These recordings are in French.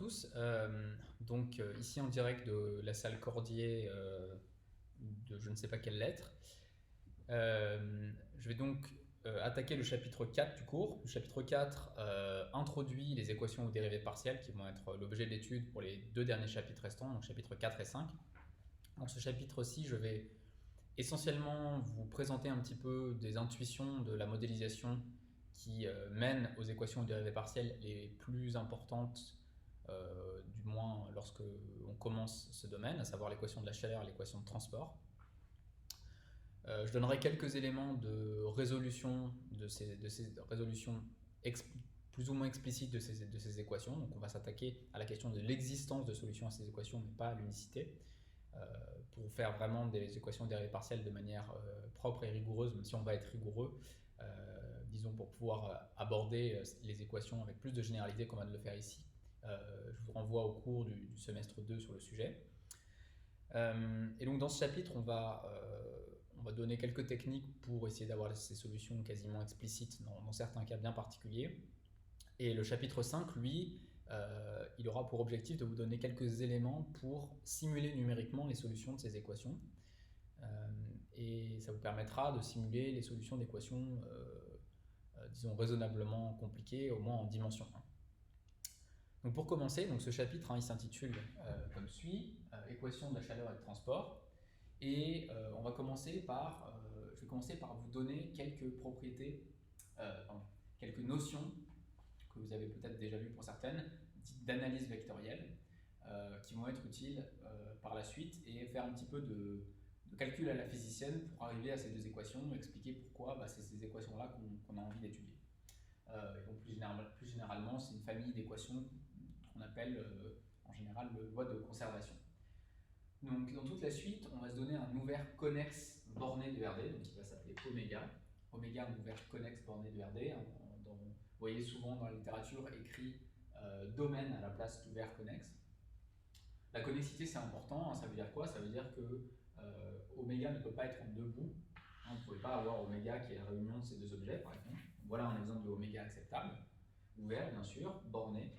tous. Ici en direct de la salle Cordier de je ne sais pas quelle lettre. Je vais donc attaquer le chapitre 4 du cours. Le chapitre 4 introduit les équations ou dérivées partielles qui vont être l'objet de l'étude pour les deux derniers chapitres restants, donc chapitres 4 et 5. Dans ce chapitre-ci, je vais essentiellement vous présenter un petit peu des intuitions de la modélisation qui mènent aux équations ou dérivées partielles les plus importantes, du moins lorsque on commence ce domaine, à savoir l'équation de la chaleur et l'équation de transport. Je donnerai quelques éléments de résolution de ces résolutions plus ou moins explicites de ces équations. Donc on va s'attaquer à la question de l'existence de solutions à ces équations, mais pas à l'unicité, pour faire vraiment des équations dérivées partielles de manière propre et rigoureuse, même si on va être rigoureux, disons pour pouvoir aborder les équations avec plus de généralité qu'on va de le faire ici. Je vous renvoie au cours du semestre 2 sur le sujet. Et donc dans ce chapitre, on va donner quelques techniques pour essayer d'avoir ces solutions quasiment explicites dans certains cas bien particuliers. Et le chapitre 5, lui, il aura pour objectif de vous donner quelques éléments pour simuler numériquement les solutions de ces équations. Et ça vous permettra de simuler les solutions d'équations, disons, raisonnablement compliquées, au moins en dimension 1. Donc pour commencer, donc ce chapitre, il s'intitule comme suit, équation de la chaleur et de transport. Et je vais commencer par vous donner quelques propriétés, quelques notions que vous avez peut-être déjà vues pour certaines, dites d'analyse vectorielle, qui vont être utiles par la suite et faire un petit peu de calcul à la physicienne pour arriver à ces deux équations, expliquer pourquoi c'est ces équations-là qu'on a envie d'étudier. Et donc plus généralement, c'est une famille d'équations qu'on appelle en général loi de conservation. Donc dans toute la suite, on va se donner un ouvert connexe borné de RD, donc qui va s'appeler oméga. Oméga, un ouvert connexe borné de RD. Vous voyez souvent dans la littérature écrit domaine à la place d'ouvert connexe. La connexité, c'est important, ça veut dire quoi? Ça veut dire que oméga ne peut pas être en deux bouts. Vous ne pouvez pas avoir oméga qui est la réunion de ces deux objets, par exemple. Voilà un exemple de oméga acceptable. Ouvert, bien sûr, borné.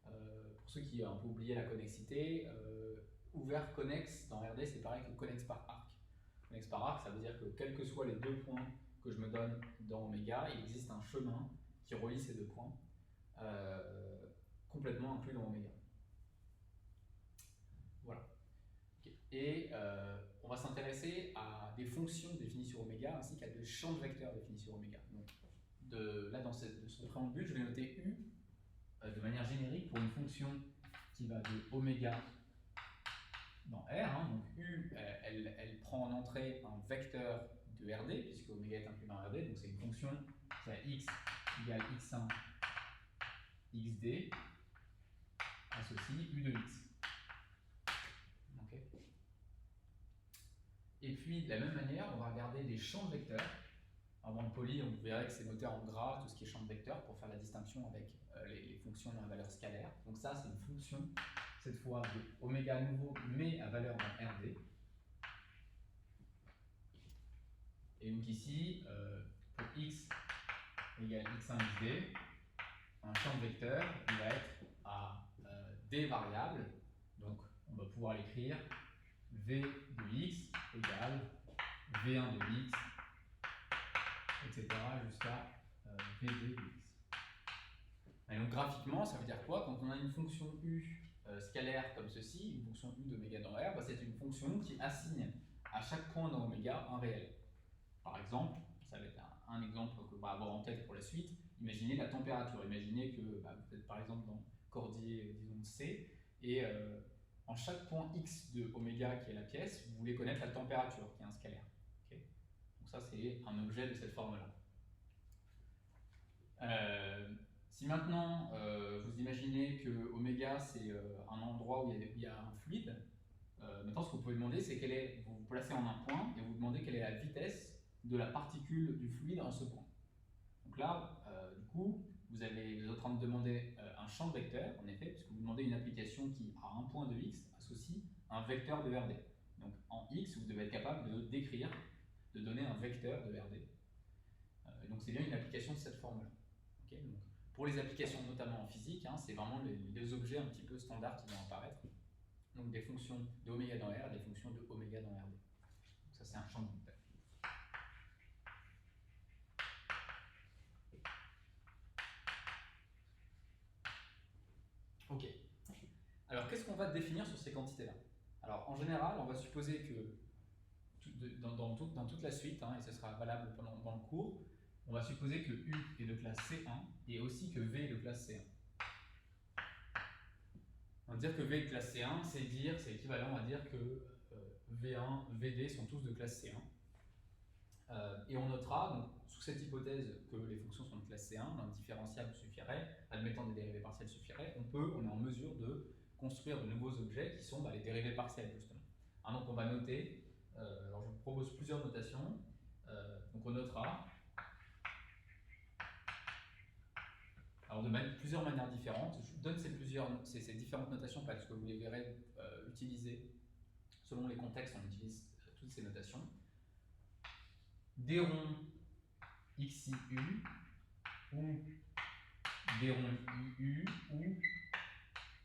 Pour ceux qui ont un peu oublié la connexité, ouvert connexe dans RD, c'est pareil que connexe par arc. Connexe par arc, ça veut dire que quels que soient les deux points que je me donne dans oméga, il existe un chemin qui relie ces deux points, complètement inclus dans oméga. Voilà. Okay. Et on va s'intéresser à des fonctions définies sur oméga, ainsi qu'à des champs de vecteurs définis sur oméga. Donc, là, dans ce préambule, je vais noter U de manière générique pour une fonction qui va de oméga dans R. Donc U, elle prend en entrée un vecteur de RD, puisque oméga est inclus dans RD, donc c'est une fonction qui a x égale x1 xd associe U de x. Okay. Et puis de la même manière, on va regarder des champs de vecteurs. Alors dans le poly, on verrait que c'est noté en gras, tout ce qui est champ de vecteurs, pour faire la distinction avec les fonctions à valeur scalaire. Donc ça, c'est une fonction, cette fois de oméga à nouveau, mais à valeur dans RD. Et donc ici, pour x égale x1 xd, un champ de vecteurs il va être à d variables. Donc on va pouvoir l'écrire v de x égale v1 de x, etc. jusqu'à v2 de x. Et donc graphiquement, ça veut dire quoi? Quand on a une fonction u scalaire comme ceci, une fonction u d'oméga dans R, c'est une fonction qui assigne à chaque point dans oméga un réel. Par exemple, ça va être un exemple qu'on va avoir en tête pour la suite, imaginez la température. Imaginez que vous êtes par exemple dans Cordier, disons C, et en chaque point x de oméga qui est la pièce, vous voulez connaître la température qui est un scalaire. Okay. Donc ça, c'est un objet de cette forme-là. Si maintenant vous imaginez que oméga c'est un endroit où il y a un fluide, maintenant ce que vous pouvez demander c'est vous vous placez en un point et vous demandez quelle est la vitesse de la particule du fluide en ce point. Donc là, du coup, vous êtes en train de demander un champ de vecteur, en effet, puisque vous demandez une application qui, à un point de x, associe un vecteur de RD. Donc en x, vous devez être capable de décrire, de donner un vecteur de RD. Donc c'est bien une application de cette forme-là. Okay, donc, pour les applications notamment en physique, hein, c'est vraiment les objets un petit peu standards qui vont apparaître. Donc des fonctions de oméga dans R et des fonctions de oméga dans RD. Donc ça c'est un champ de vecteur. Ok. Alors qu'est-ce qu'on va définir sur ces quantités-là? Alors en général, on va supposer que dans toute la suite, hein, et ce sera valable dans le cours, on va supposer que U est de classe C1 et aussi que V est de classe C1. On va dire que V est de classe C1, c'est équivalent à dire que V1, VD sont tous de classe C1. Et on notera, donc, sous cette hypothèse que les fonctions sont de classe C1, un différentiable suffirait, admettant des dérivées partielles suffirait, on est en mesure de construire de nouveaux objets qui sont les dérivées partielles, justement. Hein, donc on va noter, alors je vous propose plusieurs notations, donc on notera, alors de plusieurs manières différentes. Je vous donne ces différentes notations parce que vous les verrez utiliser selon les contextes, on utilise toutes ces notations. D rond xi u ou D rond iu ou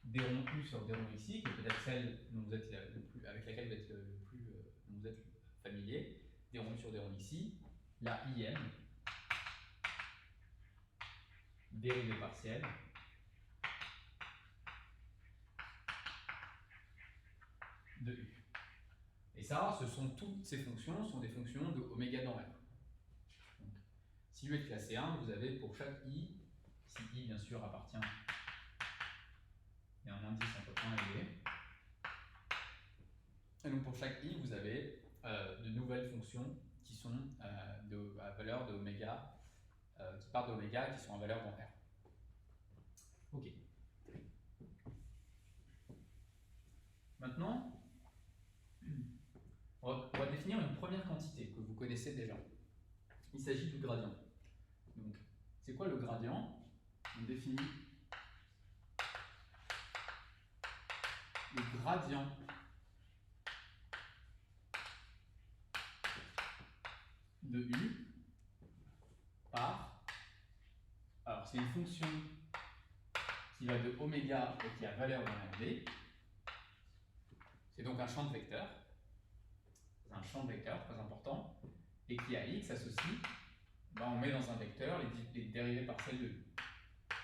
D rond u sur D rond xi, qui est peut-être celle dont vous êtes avec laquelle vous êtes dont vous êtes familier. D rond u sur D rond xi, la im, dérivée partielle de u. Et ça, toutes ces fonctions sont des fonctions de oméga dans R. Donc, si u est de classe C1, vous avez pour chaque i, si i bien sûr appartient, il y a un indice entre 1 et b, et donc pour chaque i, vous avez de nouvelles fonctions qui sont à valeur de oméga, qui partent d'oméga et qui sont à valeur dans R. Ok. Maintenant, on va définir une première quantité que vous connaissez déjà. Il s'agit du gradient. Donc, c'est quoi le gradient? On définit le gradient de U par... Alors, c'est une fonction qui va de oméga et qui a valeur dans RD. C'est donc un champ de vecteurs. C'est un champ de vecteurs très important. Et qui à x associe, on met dans un vecteur les dérivées partielles de U.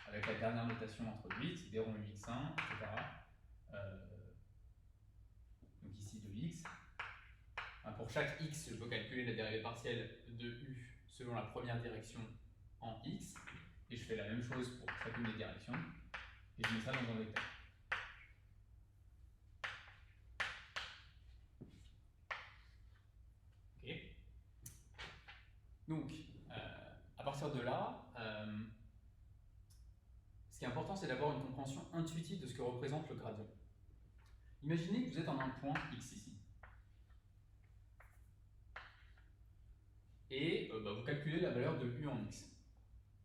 Avec la dernière notation introduite, d rond ux1, etc. Donc ici de x. Pour chaque x, je peux calculer la dérivée partielle de u selon la première direction en x. Et je fais la même chose pour chacune des directions. Et je mets ça dans un vecteur. Ok. Donc, à partir de là, ce qui est important, c'est d'avoir une compréhension intuitive de ce que représente le gradient. Imaginez que vous êtes en un point x ici. Et vous calculez la valeur de u en x.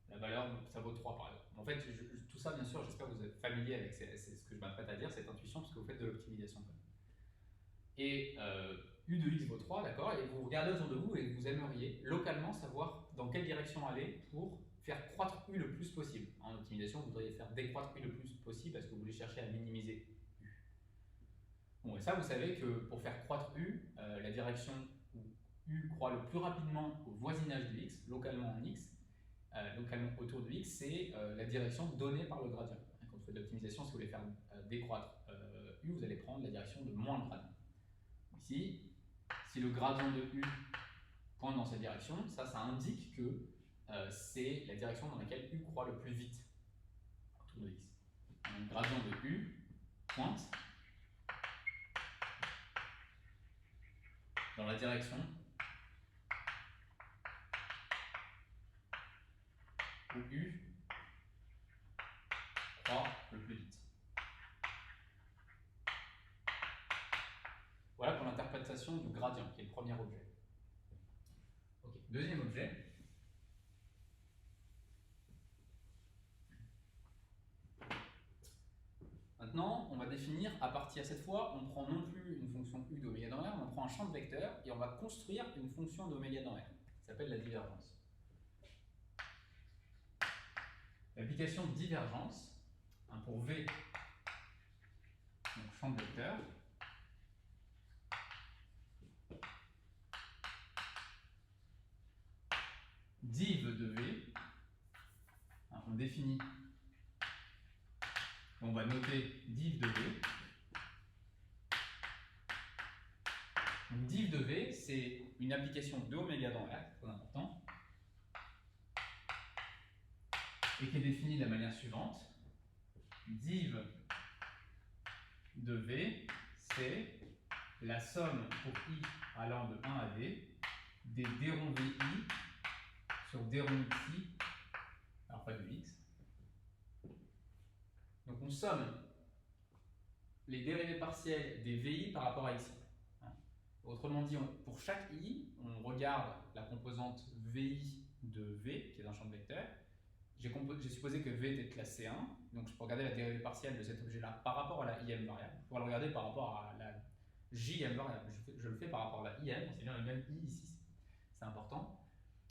La valeur, ça vaut 3 par exemple. En fait, tout ça, bien sûr, j'espère que vous êtes familier avec ce que je m'apprête à dire, cette intuition, parce que vous faites de l'optimisation quand même. Et u de x vaut 3, d'accord, et vous regardez autour de vous et vous aimeriez localement savoir dans quelle direction aller pour faire croître u le plus possible. En optimisation, vous voudriez faire décroître u le plus possible parce que vous voulez chercher à minimiser u. Bon, et ça, vous savez que pour faire croître u, la direction où u croît le plus rapidement au voisinage de x, localement en x, localement autour de x, c'est la direction donnée par le gradient. Quand vous faites de l'optimisation, si vous voulez faire décroître u, vous allez prendre la direction de moins le gradient. Ici, si le gradient de u pointe dans cette direction, ça indique que c'est la direction dans laquelle u croît le plus vite autour de x. Donc, le gradient de u pointe dans la direction où u croît le plus vite. Voilà pour l'interprétation du gradient, qui est le premier objet. Okay. Deuxième objet. Maintenant, on va définir à partir, cette fois, on prend non plus une fonction u d'oméga dans R, on prend un champ de vecteurs et on va construire une fonction d'oméga dans R. Ça s'appelle la divergence. L'application de divergence, hein, pour V, donc champ de vecteur, div de V, hein, on définit, on va noter div de V. Donc div de V, c'est une application de oméga dans R, très important, et qui est définie de la manière suivante. Div de V, c'est la somme pour i allant de 1 à d des d rond vi sur d rond xi, alors pas de x. Donc on somme les dérivés partiels des vi par rapport à xi. Autrement dit, pour chaque i, on regarde la composante vi de v, qui est un champ de vecteur. J'ai supposé que v était de classe C1, donc je peux regarder la dérivée partielle de cet objet-là par rapport à la im variable. Je pourrais le regarder par rapport à la jm variable. Je le fais par rapport à la im, c'est bien le même i ici, c'est important.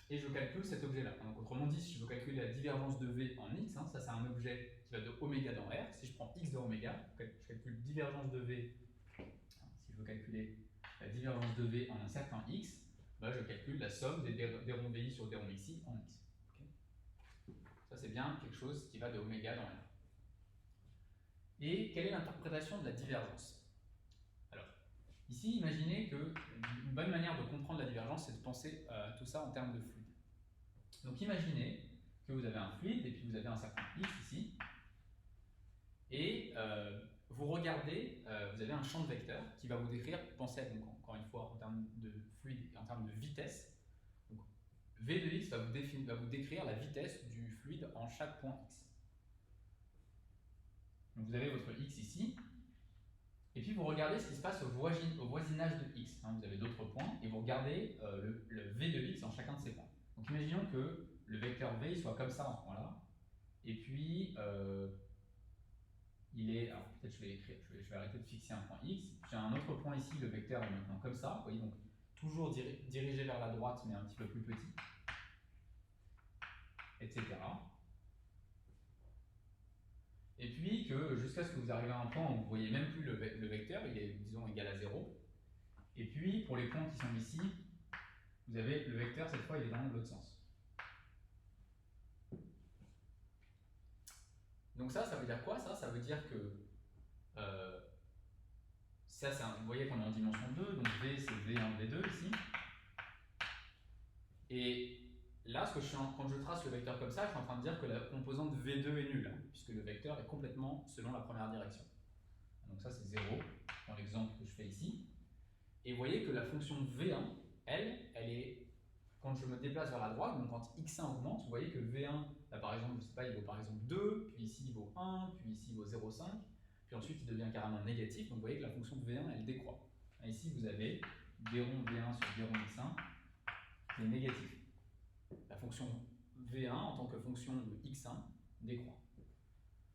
Et je calcule cet objet-là. Donc autrement dit, si je veux calculer la divergence de v en x, hein, ça c'est un objet qui va de oméga dans R. Si je prends x de oméga, je calcule divergence de v. Si je veux calculer la divergence de v en un certain x, bah, je calcule la somme des ronds vi sur des ronds xi en x. Ça, c'est bien quelque chose qui va de oméga dans R. Et quelle est l'interprétation de la divergence? Alors, ici, imaginez que une bonne manière de comprendre la divergence, c'est de penser tout ça en termes de fluide. Donc, imaginez que vous avez un fluide et puis vous avez un certain x ici. Et vous regardez, vous avez un champ de vecteurs qui va vous décrire, pensez donc, encore une fois en termes de fluide et en termes de vitesse. Donc, V de x va vous décrire la vitesse du fluide en chaque point x. Donc vous avez votre x ici, et puis vous regardez ce qui se passe au voisinage de x. Hein, vous avez d'autres points, et vous regardez le v de x en chacun de ces points. Donc imaginons que le vecteur v soit comme ça en ce point-là, et puis il est, alors peut-être je vais écrire, je vais arrêter de fixer un point x, j'ai un autre point ici, le vecteur est maintenant comme ça, vous voyez, donc toujours dirigé vers la droite, mais un petit peu plus petit, etc. Et puis que jusqu'à ce que vous arrivez à un point où vous ne voyez même plus le vecteur, il est disons égal à 0. Et puis pour les points qui sont ici, vous avez le vecteur, cette fois il est dans l'autre sens. Donc ça veut dire quoi? Ça veut dire que vous voyez qu'on est en dimension 2, donc V c'est V1, V2 ici. Et là, quand je trace le vecteur comme ça, je suis en train de dire que la composante V2 est nulle, puisque le vecteur est complètement selon la première direction. Donc ça c'est 0 dans l'exemple que je fais ici. Et vous voyez que la fonction V1, elle est, quand je me déplace vers la droite, donc quand x1 augmente, vous voyez que V1, là par exemple, je sais pas, il vaut par exemple 2, puis ici il vaut 1, puis ici il vaut 0,5, puis ensuite il devient carrément négatif, donc vous voyez que la fonction V1, elle décroît. Et ici vous avez d rond V1 sur d rond x1 qui est négatif. La fonction V1 en tant que fonction de x1 décroît.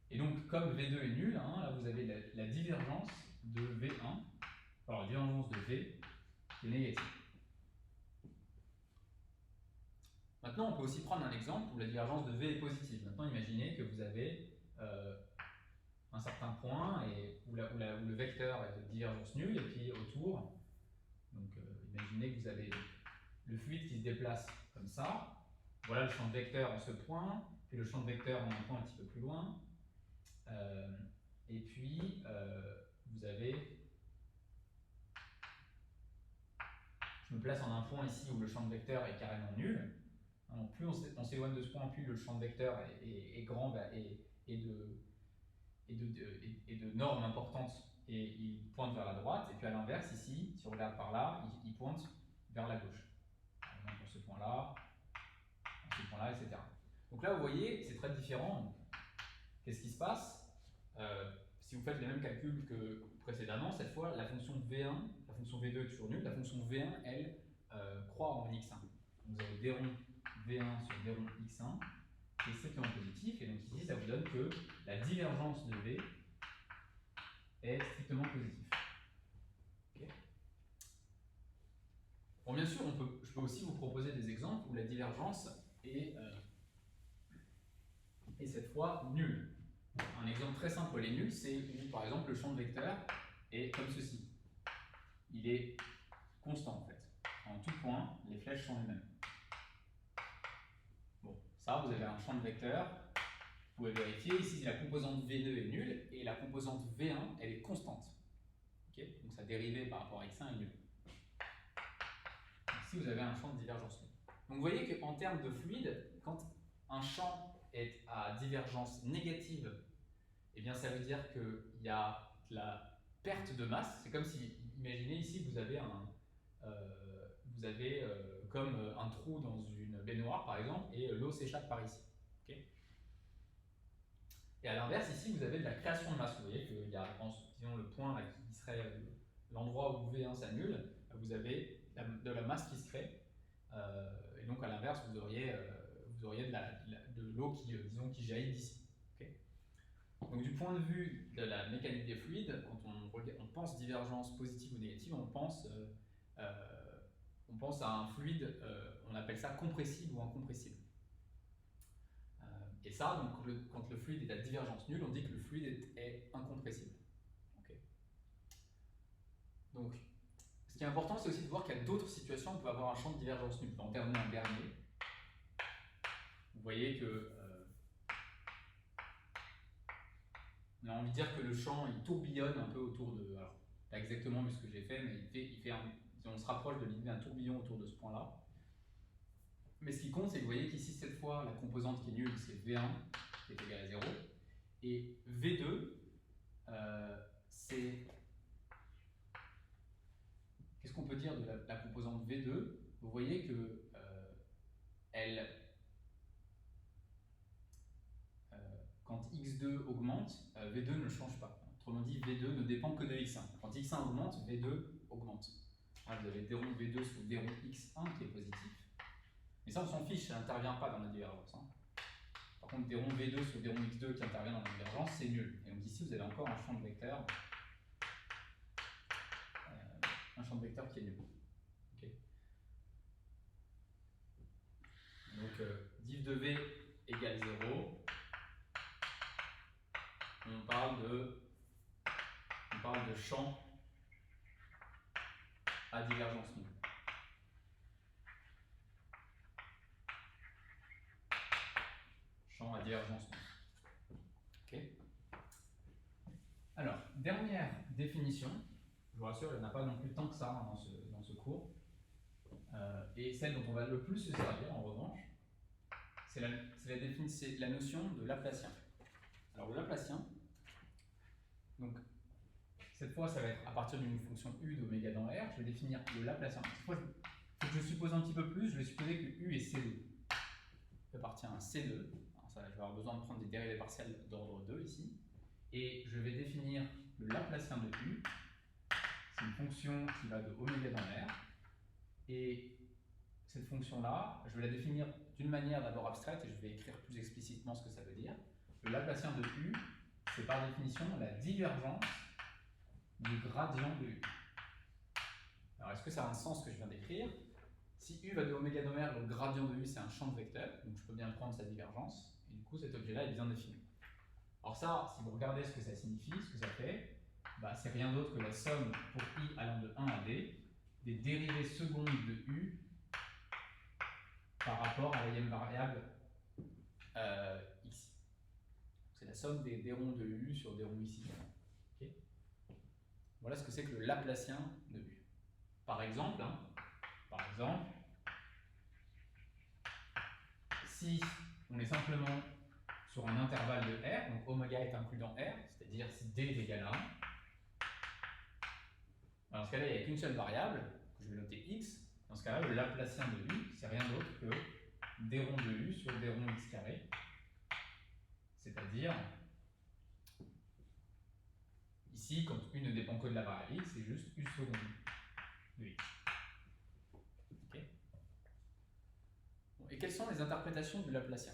Et donc comme V2 est nul, hein, là vous avez la divergence de V1, alors la divergence de V qui est négative. Maintenant, on peut aussi prendre un exemple où la divergence de V est positive. Maintenant, imaginez que vous avez un certain point où le vecteur est de divergence nulle, et puis autour, donc imaginez que vous avez le fluide qui se déplace comme ça. Voilà le champ de vecteur en ce point, puis le champ de vecteur en un point un petit peu plus loin. Et puis, vous avez... Je me place en un point ici où le champ de vecteur est carrément nul. Donc plus on s'éloigne de ce point, plus le champ de vecteur est grand et de normes importantes et il pointe vers la droite. Et puis à l'inverse, ici, si on regarde par là, il pointe vers la gauche. Par exemple, dans ce point-là, dans ce point-là, etc. Donc là, vous voyez, c'est très différent. Qu'est-ce qui se passe? Si vous faites les mêmes calculs que précédemment, cette fois, la fonction V1, la fonction V2 est toujours nulle, la fonction V1, elle, croît en x1. Donc vous avez d rond V1 sur d rond x1 qui est strictement positif, et donc ici, ça vous donne que la divergence de V est strictement positive. Okay. Bon, bien sûr, je peux aussi vous proposer des exemples où la divergence est et cette fois nul. Un exemple très simple pour les nuls, c'est où par exemple le champ de vecteur est comme ceci. Il est constant en fait. En tout point, les flèches sont les mêmes. Bon, ça vous avez un champ de vecteur. Vous pouvez vérifier, ici la composante V2 est nulle et la composante V1 elle est constante. Okay, donc sa dérivée par rapport à x1 est nulle. Ici vous avez un champ de divergence nulle. Donc vous voyez qu'en termes de fluide, quand un champ est à divergence négative, eh bien ça veut dire qu'il y a de la perte de masse. C'est comme si, imaginez ici vous avez comme un trou dans une baignoire par exemple et l'eau s'échappe par ici. Okay, et à l'inverse, ici, vous avez de la création de masse. Vous voyez qu'il y a, disons, le point là, qui serait l'endroit où V1 s'annule, vous avez de la masse qui se crée. Et donc, à l'inverse, vous auriez de l'eau qui jaillit d'ici. Okay, donc, du point de vue de la mécanique des fluides, quand on pense divergence positive ou négative, on pense à un fluide, on appelle ça compressible ou incompressible. Et ça, donc, quand le fluide est à divergence nulle, on dit que le fluide est incompressible. Okay. Donc, ce qui est important, c'est aussi de voir qu'il y a d'autres situations où on peut avoir un champ de divergence nulle. En terminer un dernier. Vous voyez que on a envie de dire que le champ il tourbillonne un peu autour de. Alors, pas exactement vu ce que j'ai fait, mais on se rapproche de l'idée d'un tourbillon autour de ce point-là. Mais ce qui compte, c'est que vous voyez qu'ici, cette fois, la composante qui est nulle, c'est V1 qui est égal à 0. Et V2, c'est. Qu'est-ce qu'on peut dire de la composante V2? Vous voyez que quand x2 augmente, V2 ne change pas. Autrement dit, V2 ne dépend que de x1. Quand x1 augmente, V2 augmente. Là, vous avez d rond V2 sous d rond x1 qui est positif. Mais ça, on s'en fiche, ça n'intervient pas dans la divergence. Par contre, d rond V2 sur d rond x2 qui intervient dans la divergence, c'est nul. Et donc ici, vous avez encore un champ de vecteur, qui est nul. Okay. Donc, div de V égale 0. On parle de champ à divergence nulle. Champ à divergence nulle. Okay. Alors, dernière définition, je vous rassure, il n'y en a pas non plus tant que ça dans ce cours. Et celle dont on va le plus se servir en revanche, c'est la notion de Laplacien. Alors le Laplacien, donc cette fois ça va être à partir d'une fonction u d'oméga dans R, je vais définir le Laplacien. Cette fois, je suppose un petit peu plus, je vais supposer que u est C2. Il appartient à C2. Alors ça, je vais avoir besoin de prendre des dérivées partielles d'ordre 2 ici. Et je vais définir le Laplacien de u. C'est une fonction qui va de oméga dans R. Et cette fonction-là, je vais la définir d'une manière d'abord abstraite et je vais écrire plus explicitement ce que ça veut dire. Le Laplacien de u, c'est par définition la divergence du gradient de u. Alors, est-ce que ça a un sens ce que je viens d'écrire? Si u va de oméga dans R, le gradient de u, c'est un champ de vecteur, donc je peux bien prendre sa divergence, et du coup, cet objet-là est bien défini. Alors ça, si vous regardez ce que ça signifie, ce que ça fait, c'est rien d'autre que la somme pour i allant de 1 à d, des dérivées secondes de u par rapport à la y variable x. C'est la somme des ronds de u sur des ronds ici. Okay. Voilà ce que c'est que le Laplacien de u. Par exemple, si on est simplement sur un intervalle de R, donc oméga est inclus dans R, c'est-à-dire si d est égal à 1, dans ce cas-là, il n'y a qu'une seule variable, que je vais noter x. Dans ce cas-là, le Laplacien de u, c'est rien d'autre que d rond de u sur d rond x carré, c'est-à-dire, ici, quand u ne dépend que de la variable x, c'est juste u second de x. Okay. Bon, et quelles sont les interprétations du Laplacien?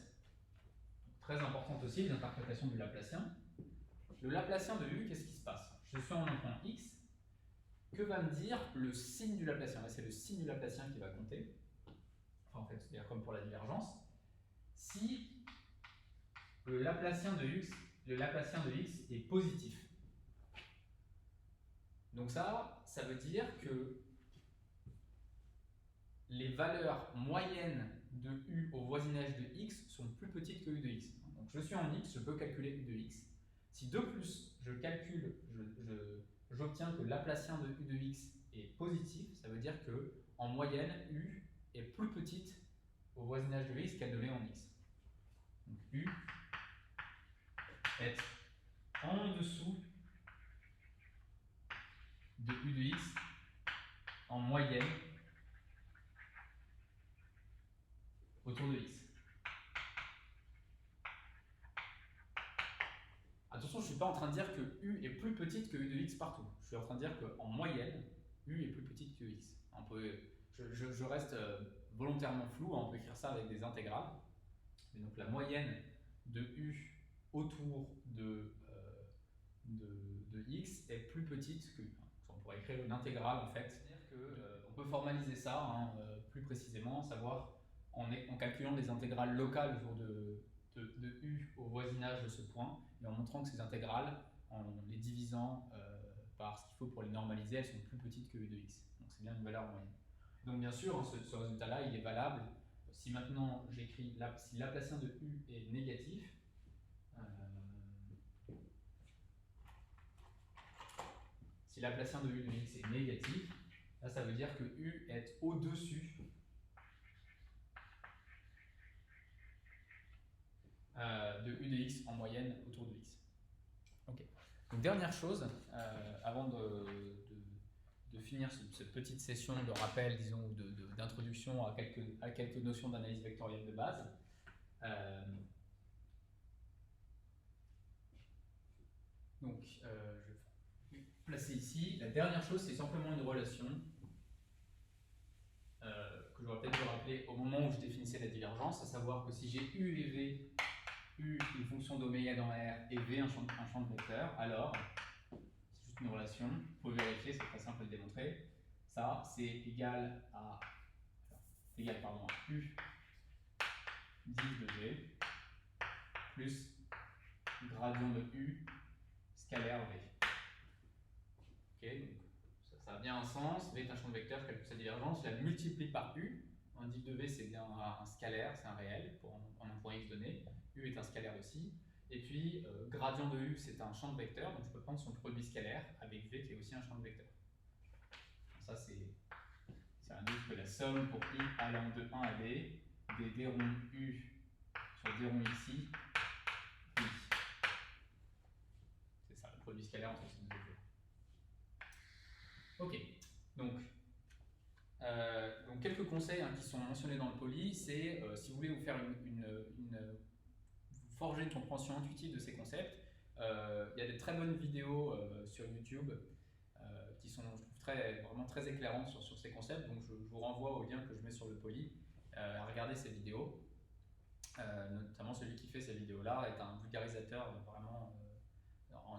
Très importante aussi, les interprétations du Laplacien. Le Laplacien de u, qu'est-ce qui se passe? Je suis en un point x. Que va me dire le signe du Laplacien? Là, c'est le signe du Laplacien qui va compter. Enfin, en fait, c'est comme pour la divergence. Si le Laplacien de x est positif. Donc ça veut dire que les valeurs moyennes de u au voisinage de x sont plus petites que u de x. Donc je suis en x, je peux calculer u de x. Si de plus je calcule, j'obtiens que le Laplacien de u de x est positif, ça veut dire que en moyenne u est plus petite au voisinage de x qu'elle ne l'est en x. Donc u est en dessous de u de x en moyenne autour de x. Attention, je ne suis pas en train de dire que u est plus petite que u de x partout. Je suis en train de dire qu'en moyenne, u est plus petite que x. Je reste volontairement flou, on peut écrire ça avec des intégrales. Mais donc la moyenne de u autour de x est plus petite que u. On pourrait écrire une intégrale en fait. C'est-à-dire qu'on peut formaliser ça plus précisément, savoir en calculant des intégrales locales autour de u au voisinage de ce point et en montrant que ces intégrales, en les divisant par ce qu'il faut pour les normaliser, elles sont plus petites que u de x. Donc c'est bien une valeur moyenne. Donc bien sûr, ce résultat-là, il est valable si maintenant j'écris si Laplacien de u est négatif. Si Laplacien de u de x est négatif, là ça veut dire que u est au-dessus de u de x en moyenne autour de x. Ok. Donc dernière chose, avant de finir cette petite session de rappel, disons, d'introduction à quelques notions d'analyse vectorielle de base. Donc, je vais placer ici. La dernière chose, c'est simplement une relation que j'aurais peut-être dû rappeler au moment où je définissais la divergence, à savoir que si j'ai u et v, u une fonction d'oméga dans R et v un champ de vecteur, alors c'est juste une relation, vous pouvez vérifier, c'est très simple de le démontrer. Ça, c'est égal à u div de v plus gradient de u scalaire v. Ok, donc ça a bien un sens. V est un champ de vecteur, je calcule sa divergence, je la multiplie par u. Un div de v, c'est bien un scalaire, c'est un réel pour un point x donné. U est un scalaire aussi. Et puis, gradient de u, c'est un champ de vecteur, donc je peux prendre son produit scalaire avec v qui est aussi un champ de vecteur. Ça, c'est indique que la somme pour i allant de 1 à b des d rond u sur d rond ici, oui. C'est ça, le produit scalaire entre ces deux vecteurs. Ok, donc quelques conseils qui sont mentionnés dans le poly, c'est si vous voulez vous faire forger une compréhension intuitive de ces concepts, il y a des très bonnes vidéos sur YouTube qui sont, je trouve, vraiment très éclairantes sur ces concepts. Donc je vous renvoie au lien que je mets sur le poly à regarder ces vidéos. Notamment celui qui fait ces vidéos-là est un vulgarisateur vraiment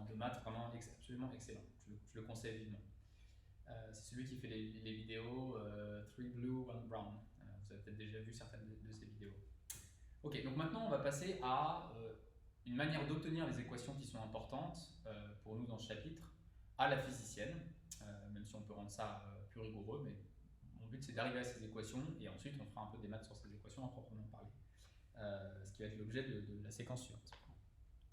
de maths vraiment absolument excellent. Je le conseille vivement. C'est celui qui fait les vidéos 3 blue, 1 brown. Vous avez peut-être déjà vu certaines de ces vidéos. Ok, donc maintenant on va passer à une manière d'obtenir les équations qui sont importantes pour nous dans ce chapitre à la physicienne, même si on peut rendre ça plus rigoureux, mais mon but c'est d'arriver à ces équations et ensuite on fera un peu des maths sur ces équations à proprement parler, ce qui va être l'objet de la séquence suivante.